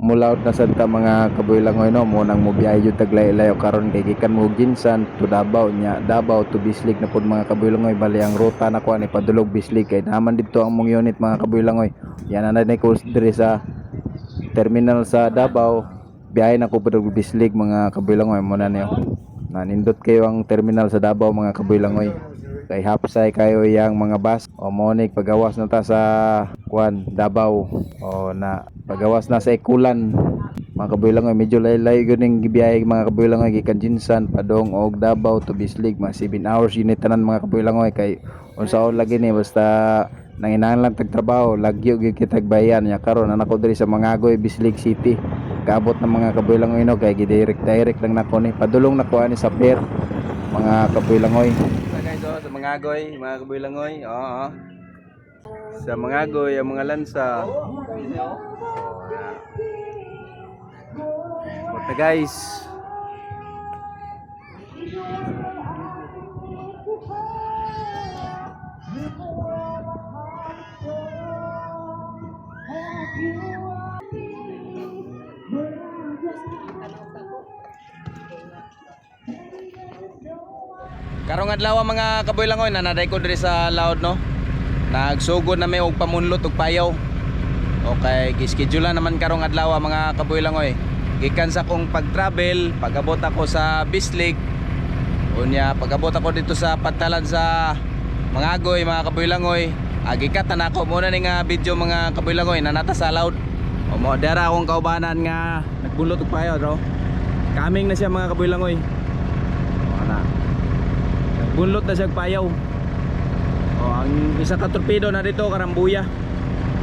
Mulaut na santa mga kabuilangoy no, mo nang mobiyahe jud taglay-layo karon kay gikan mo Ginsan to Davao nya, Davao to Bislig na pud mga kabuilangoy. Bali ang ruta na ko ni padulog Bislig kay naman didto ang mong unit mga kabuilangoy. Yan na ko diri sa terminal sa Davao, biyahe na ko padulog Bislig mga kabuilangoy. Mo na niyo nanindot kayo ang terminal sa Davao mga kabuilangoy, kay hapsay kayo yang mga bus o monik pagawas na ta sa kuan Davao o na pagawas na sa Ikulan mga kabuilangoy. Medyo laylay gyud ning gibiyahe mga kabuilangoy gikan Jinsan padong og Davao to Bislig, mga 7 hours yun tanan mga kabuilangoy. Kay unsaon lagi ni basta nanginahanglan tag trabaho lagyo gyud kitag bayan nya. Karon ana ko diri sa Mangagoy, Bislig City, kaabot ng mga kabuilangoy no, kay gidirect lang nako ni padulong nako ani sa pier mga kabuilangoy. Guys, sa Mangagoy mga kabuilangoy, oo, sa Mangagoy ang mga lansa. Basta guys, karong adlaw mga kabuilangoy nanaday ko diri sa Laod no, nagsugod na may og pamunlot og payaw. Okay, gischedule naman karong adlaw mga kabuilangoy. Gikan sa kong pag-travel, pag-abot ako sa Bislig, unya pag-abot ako dito sa Pantalan sa Mangagoy mga kabuilangoy. Gikat na ako muna ning video mga kabuilangoy na nata sa Laod. O mo dara akong kaubanan nga nagbulot og payaw bro. Kaming na siya mga kabuilangoy. Ana. Nagbulot na siya og payaw. O ang isa ka torpedo na dito karambuya.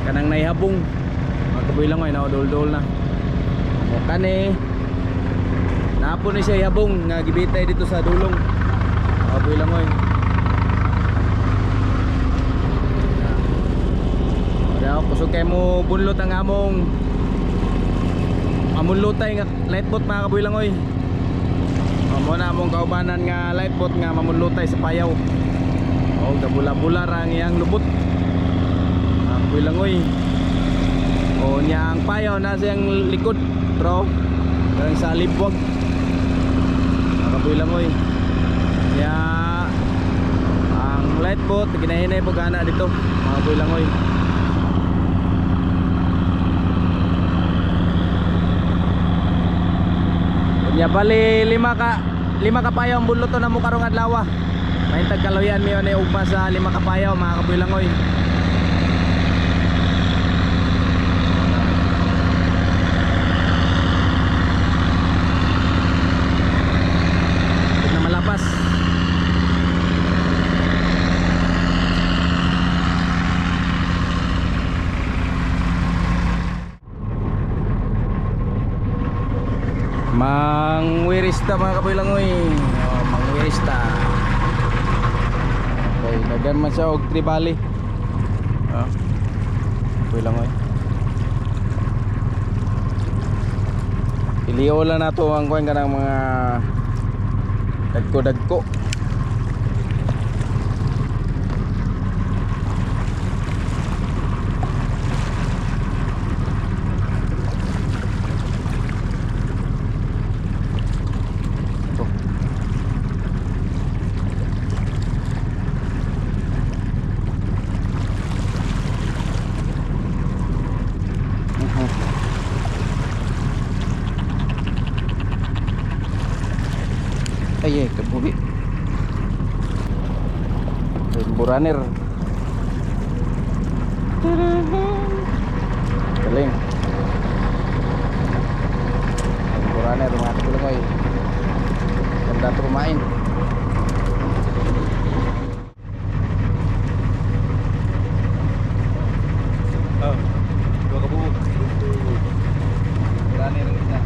Kanang naihabong mga kabuilangoy na dol-dol na. O kani napon ni siya ihabong nga gibitay dito sa dulong mga kabuilangoy. Daw kusog kay mo bunlot ang among lutay nga lightboat mga kabuilangoy. Amo na among kaubanan nga lightboat nga mamunlutay sa payaw. O gabula-bula ra ang iyang lubot mga kabuilangoy. O nya ang payaw na siyang likod bro, karang sa libwag mga kabuilangoy. Nya ang lightboat ginahinay pag ana dito mga kabuilangoy. Ya bali lima ka payaw ang bunlot na mo karong adlaw. Mahintag kaloyan mi ni ugma sa 5 ka payaw mga kabuilangoy. Ito na malapas. Mangwirista mga kabuilangoy. Mangwirista. Okay, dagan man siya og tribali. Kabuilangoy. Iliyo lang nato ang kuan kanang mga dagko-dagko. Ay kabuhi buraner galing buraner mga kabuilangoy, ganda tumain. Dua kabuhi buraner kita.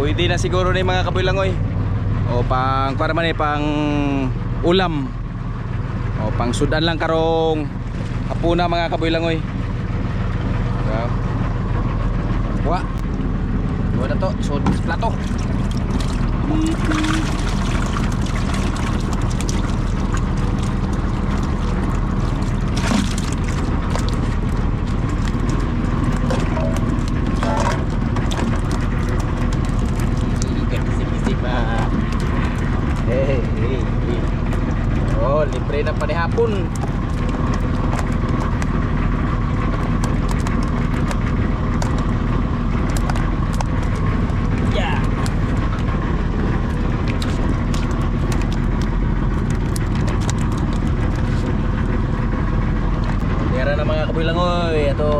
pwede na siguro ni mga kabuilangoy. O pang para man pang ulam. O pang sudan lang karong hapuna mga kabuilangoy. Wa. Wa na to, so plato. Oh, libre na panihapon. Yeah. Tira na mga kabilangoy. Ito.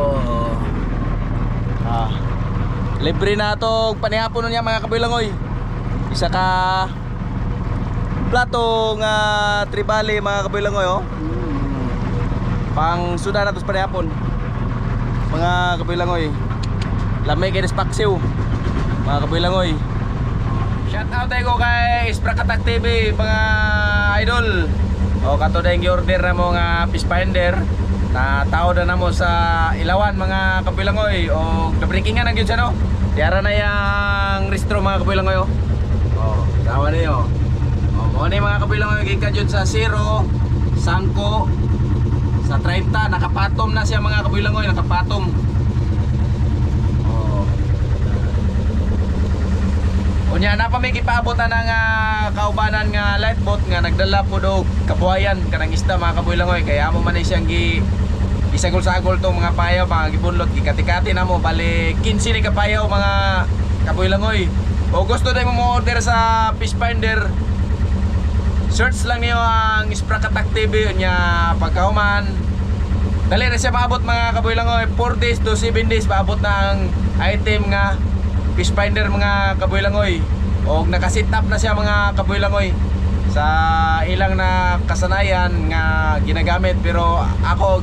Libre na itong panihapon niya mga kabilangoy. Isa ka plato nga tribali mga kabilangoy oh. Pang sudan na tos panihapon mga kabilangoy. Lamay kay Despaksiw mga kabilangoy. Shout out tayo kay Isprakatak TV mga idol. O kato na yung order na mo nga fish finder na tao na mo sa Ilawan mga kabilangoy. O na-breaking nga na yun siya no. Diara na yung restro mga kabilangoy oh. O tawa na yun. O ano yung mga kabilangoy gikan yun sa 0, sangko sa 30, nakapatom na siya mga kabilangoy, nakapatom. Unya na pa may kipaabotan ng kaubanan nga lifeboat nga nagdala po do kabuhayan kanang isda mga kabilangoy. Kaya mo man siyang isagol-sagol tong mga payaw mga gibunlot gikati-kati na mo bali 15 ni kapayaw mga kabilangoy. O gusto tayo mo order sa fish finder, search lang niyo ang Isprakatak TV nya pagkauman. Dali na siya maabot mga kabuilangoy. 4 days to 7 days maabot na ang item nga fish finder mga kabuilangoy. O nakasit up na siya mga kabuilangoy sa ilang na kasanayan nga ginagamit. Pero ako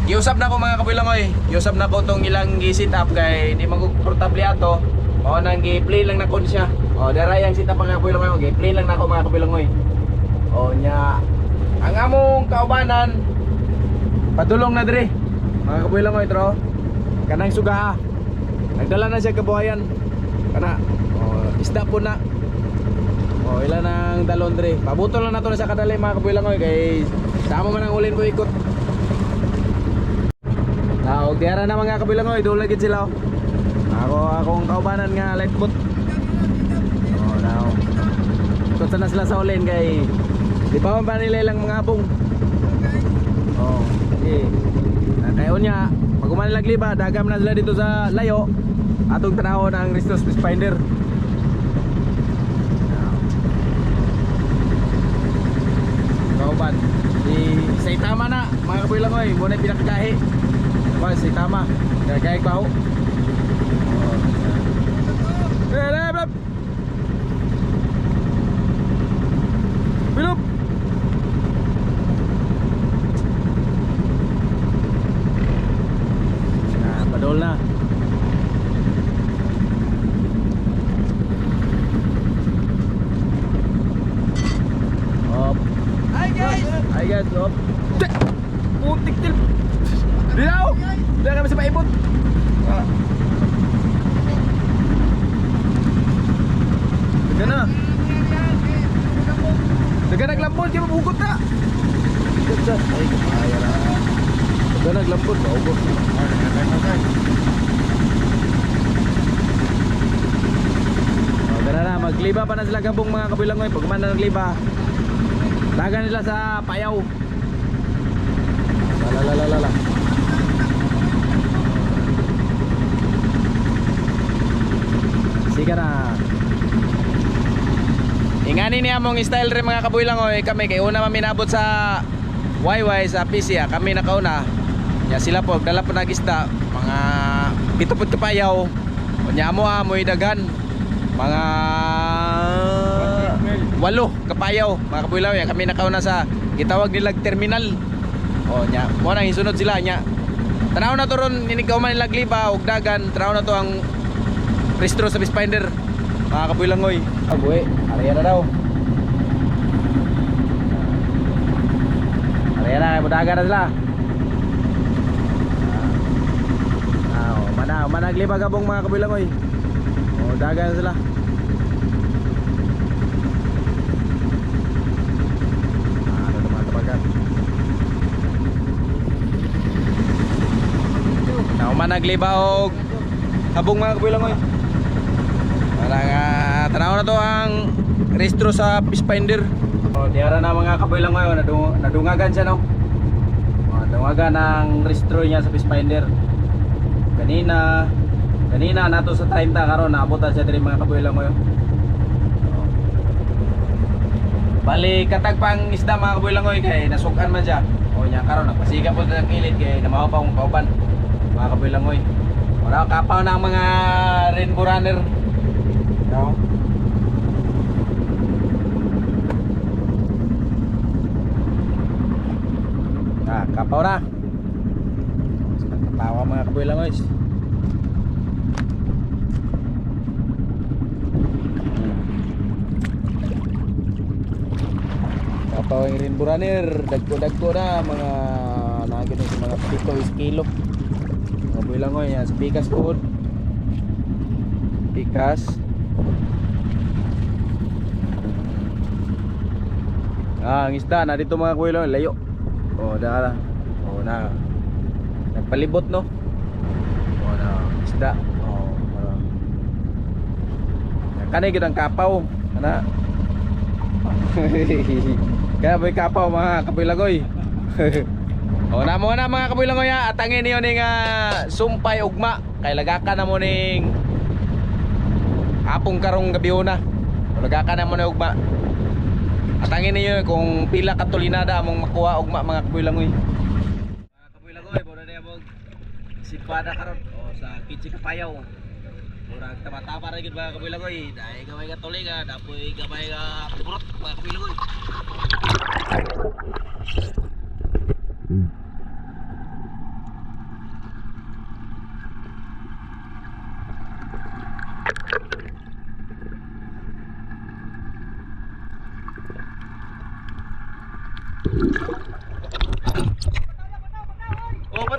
giusap na ko mga kabuilangoy. Giusap na ko tong ilang gi-sit up kay hindi magkomportable ato. O nang gi-play lang na kon siya. O dara yang sit up mga kabuilangoy. Okay, play lang na ko mga kabuilangoy. O nya ang among kaubanan padulong na dire mga kabuilangoy tro. Kanang suga nagdala na siya kabuhayan kana. O isda po na. O ilan ang dalon dire. Pabutol lang nato na sa kadali mga kabuilangoy kay sama man ang ulin ko ikot. Og diara na mga kabuilangoy dulag gid sila. Akong kaubanan nga lifeboat. Oh now. Ikot na sila sa ulin kay di pa man nila ilang mga abong. Oh, okay. Kaya unya, pag umalag liba, dagam na sila dito sa layo. Atong tanahon ang Ristos Fish Finder. Kauban. Si Saitama na, mga kabuilangoy, muna pinakagahi. Ba, Saitama, kagahig baho. Bilop. Padol na. Op. Hi guys, op. Putik til. Dilaw. Dilaw kami sa paibot. Dagan na. Dagan naglambot, di mabugot na. Ay, kaya na. Dagan naglambot, maubos. Gana na, magliba pa na sila gabong mga kabilangoy. Pag man na nagliba, dagan nila sa payaw. Lalalala. Sige na. Ingani niya mong style rin mga kabuilangoy. Kami kay una maminabot sa YY sa PC kami nakauna. Ya sila po dala po nagisda mga pitupot kapayaw. Nya mo amoy dagan mga 8 kapayaw mga kabuilangoy. Kami nakauna sa gitawag nilag terminal. O nya mo nang isunod sila nya. Tanaw na to ron inig kauman nilag liba og dagan. Tanaw na to ang restro sa fish finder. Mga kabuilangoy. Buwi, area na daw. Area na, mudaga na sila. Managlibag abong mga kabuilangoy. Mudaga na sila. Ano naman tabagan. Managliba og abong mga kabuilangoy. Tanaw na to ang restro sa fish finder. Diara na mga kabuilangoy, nadungagan siya no. Nadungagan ang restro niya sa fish finder. Kanina nato sa 30 karon naabutan siya diri mga kabuilangoy. Bali katag pang isda mga kabuilangoy kay nasukan man siya. O nya karon nagpasiga po sa kilid kay namahaw pa akong kauban. Mga kabuilangoy. Wala kapaw na ang mga rainbow runner. No? Kapaw na. Tawa mga kabuilangoy. Kapaw ang rainbow runner. Dagko na mga nagin sa mga 7 kilo. Mga kabuilangoy yan sa pikas food. Pikas. Ang isda na dito mga kabuilangoy layo. Na nagpalibot no. Na isda. Kanay gid ang kapaw. Ana. Kaya boy kapaw mga kabuilangoy. Na mo na mga kabuilangoy atangin niyo ning sumpay ugma kay lagakan na mo ning apong karong gabi una. Lagakan na mo na ugma. Atangin niyo kung pila ka tulinada among makuha ugma mga kabuilangoy. Mga kabuilangoy, bono na yabog sipada karon sa kitsi kapayaw. Murag tama-tama ra gid mga kabuilangoy. Dai gamay ka tulinga, dapoy gamay ka burot mga kabuilangoy.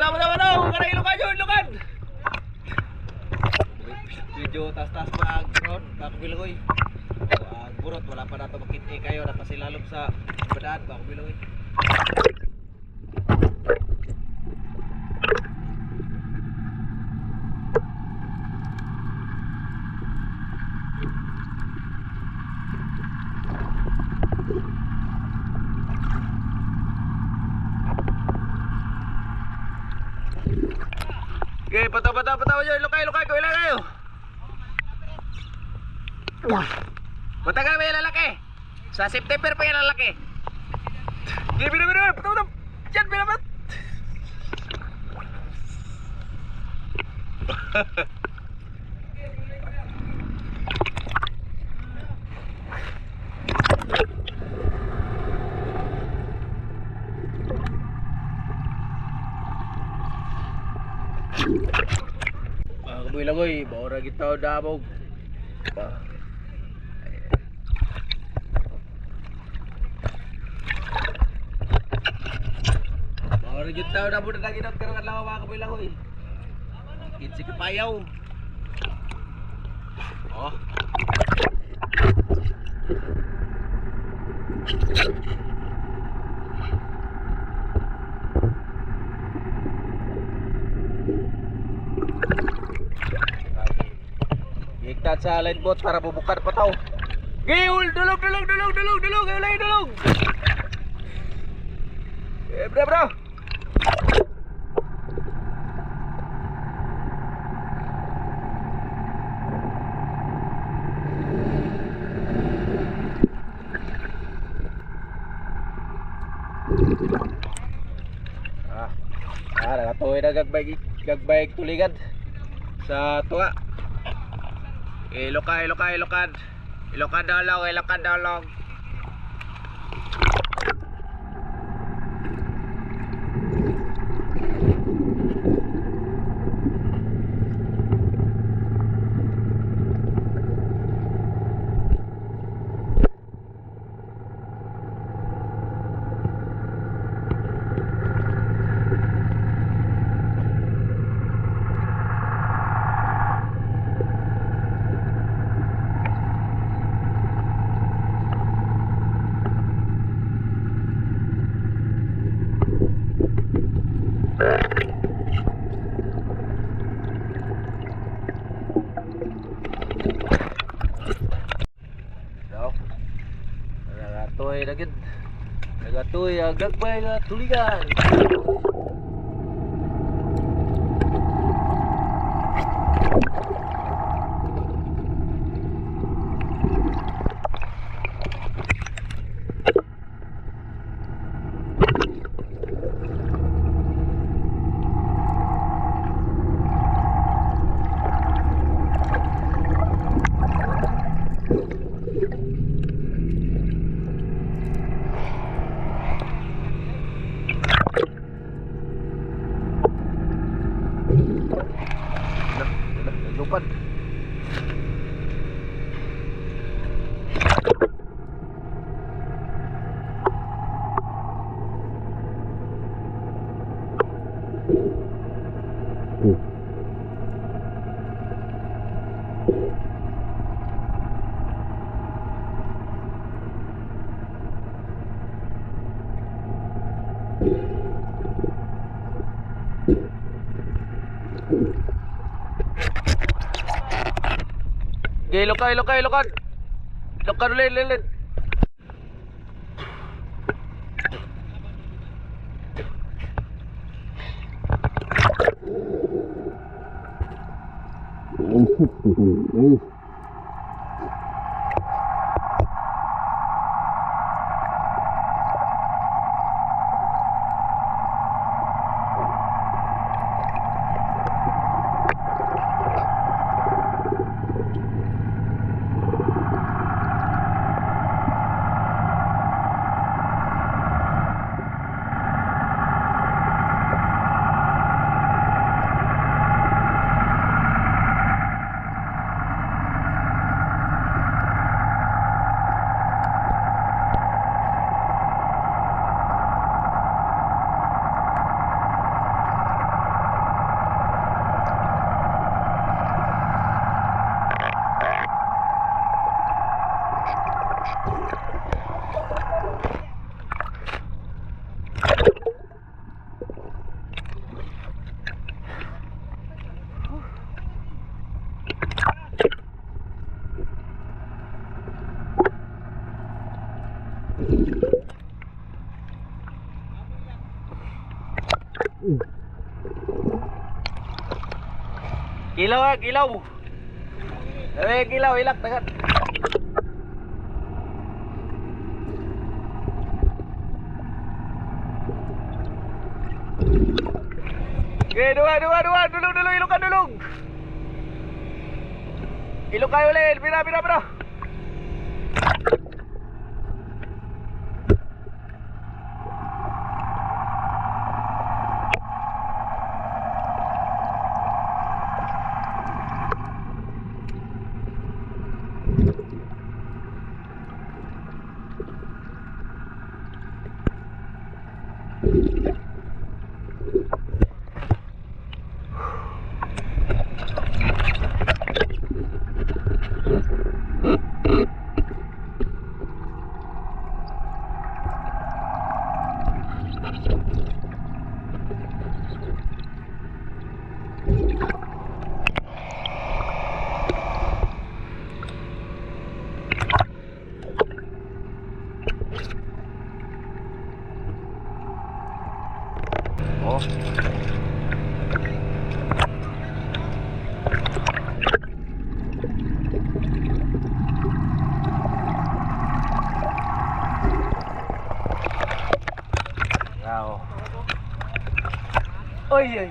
Padaw! Para ilukan yun, ilukan! Medyo tas-tas pa ang ground, kakubilangoy. Ang burot, wala pa nato makita kayo, napasilalog sa badaan, kakubilangoy. Okay, pataw yun, lukay ko, ilan kayo? Matagal ba yung lalaki? Sa September pa yung lalaki. Okay, bina, pataw, dyan, binabat. Kabuilangoy, baura kita dabog. Baura kita dabog na ginot karon adlaw mga kabuilangoy. Kitsi kapayaw. Higtat sa line boat para bubukad pa tao. Giul, dulog. Ulay, dulog. Bro. Nagatuloy na gagbay tuligad sa tuwa. Ilokad dalong. Daw. Nagatoy na gid. Nagatoy gagbay nga tuligan. Lupad. Okay, ilokad. Ilokad ulit. Kilaw. Kilaw, ilak tagat. Okay, dua, dulung, ilukan dulung. Ilok kayo ulit, pira. Oh. Wow. Oi. Oi.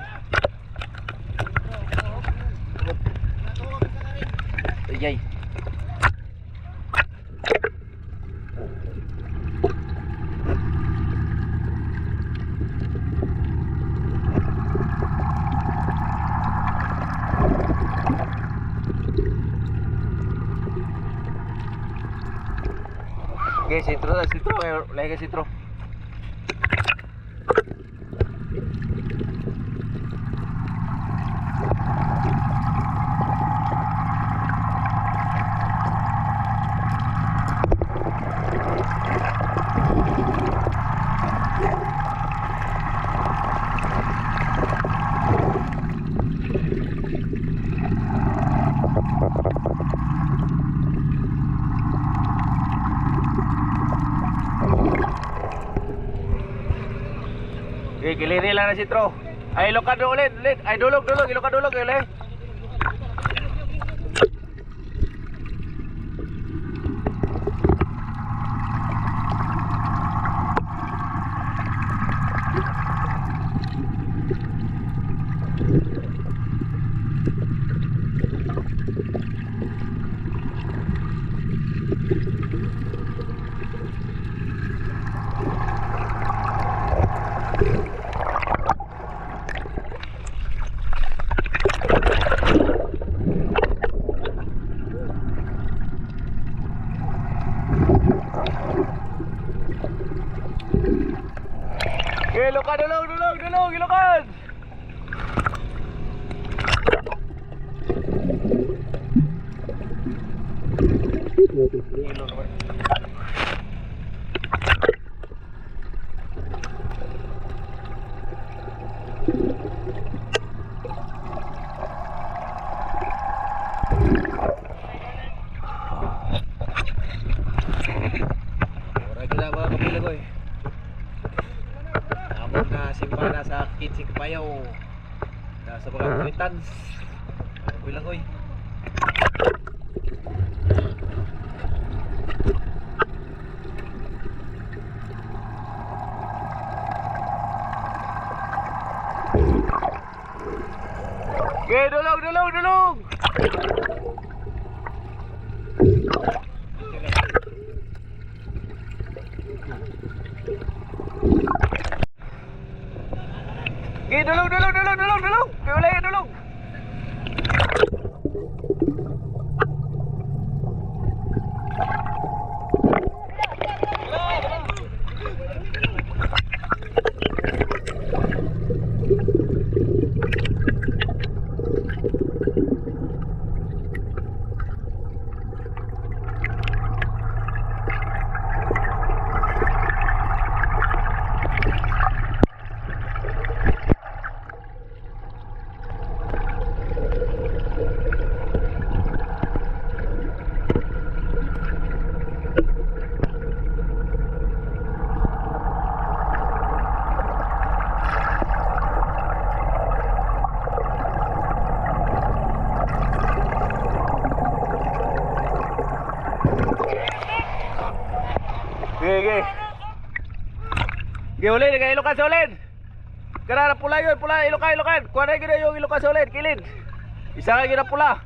Okay, sitro, lagi sitro. Okay, kiliri lang na si Tro. Ay, ilokad ulit, ulit. Ay, dulog, ilokad dulog, ulit. Okay, ilokad, dulog, ilokad. Ora gila mga kapilagoy. Amon na simbana sa Kitsi Kapayaw. Nasa mga kulitan. Kapilagoy. Okay, dulog. Okay, dulog. Okay, ulay, dulog. Okay. Okay, ulid, ilokad sa ulid. Karara pula yun, ilokad. Kuha na yun yung ilokad sa ulid, kilid. Isa ka yun na pula.